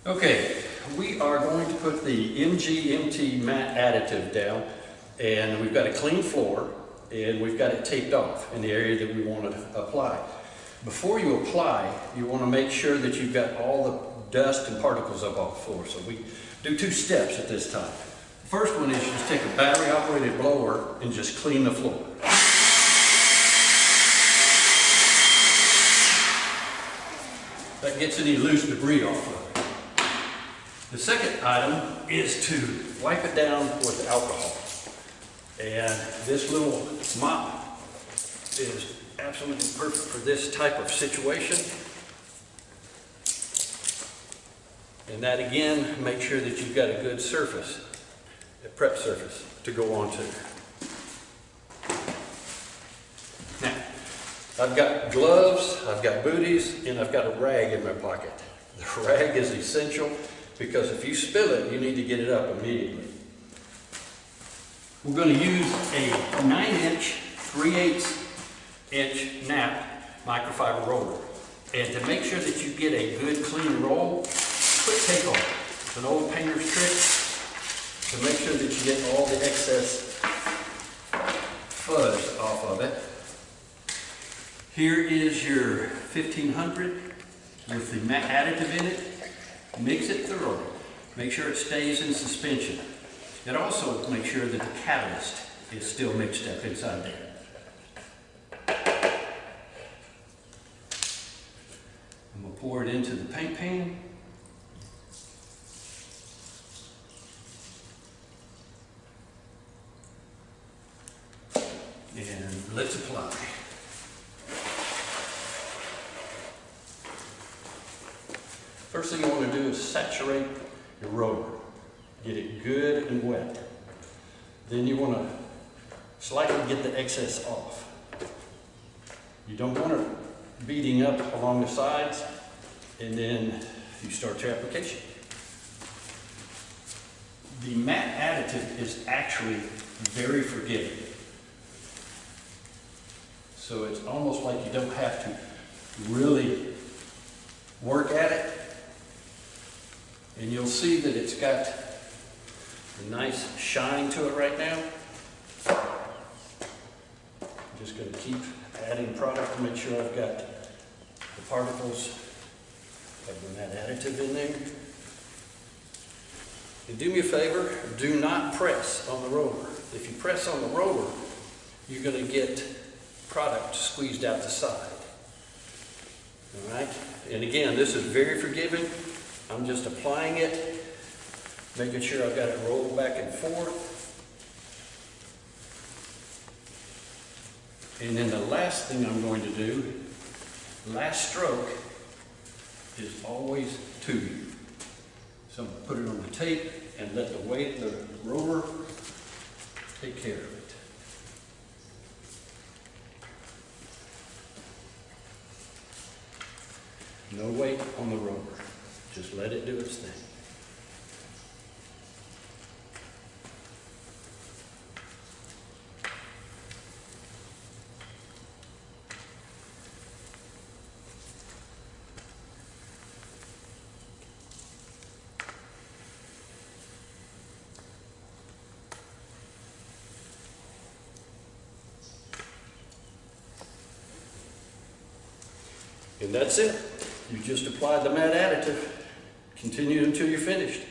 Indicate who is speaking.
Speaker 1: Okay, we are going to put the MG-MT Matte Additive down, and we've got a clean floor and we've got it taped off in the area that we want to apply. Before you apply, you want to make sure that you've got all the dust and particles up off the floor. So we do two steps at this time. The first one is you just take a battery operated blower and just clean the floor. That gets any loose debris off of it. The second item is to wipe it down with alcohol. And this little mop is absolutely perfect for this type of situation. And that again, make sure that you've got a good surface, a prep surface to go onto. Now, I've got gloves, I've got booties, and I've got a rag in my pocket. The rag is essential because if you spill it, you need to get it up immediately. We're going to use a 9-inch, 3/8-inch nap microfiber roller. And to make sure that you get a good clean roll, put tape on it. It's an old painter's trick to make sure that you get all the excess fuzz off of it. Here is your 1500 with the matte additive in it. Mix it thoroughly. Make sure it stays in suspension. And also make sure that the catalyst is still mixed up inside there. I'm going to pour it into the paint pan. And let's apply. First thing you want to do is saturate your roller. Get it good and wet. Then you want to slightly get the excess off. You don't want it beading up along the sides, and then you start your application. The matte additive is actually very forgiving. So it's almost like you don't have to really work at it. And you'll see that it's got a nice shine to it right now. I'm just going to keep adding product to make sure I've got the particles of the matte additive in there. And do me a favor, do not press on the roller. If you press on the roller, you're going to get product squeezed out the side. All right? And again, this is very forgiving. I'm just applying it, making sure I've got it rolled back and forth. And then the last thing I'm going to do, last stroke, is always tube. So I'm going to put it on the tape and let the weight of the roller take care of it. No weight on the roller. Just let it do its thing. And that's it. You just applied the matte additive. Continue until you're finished.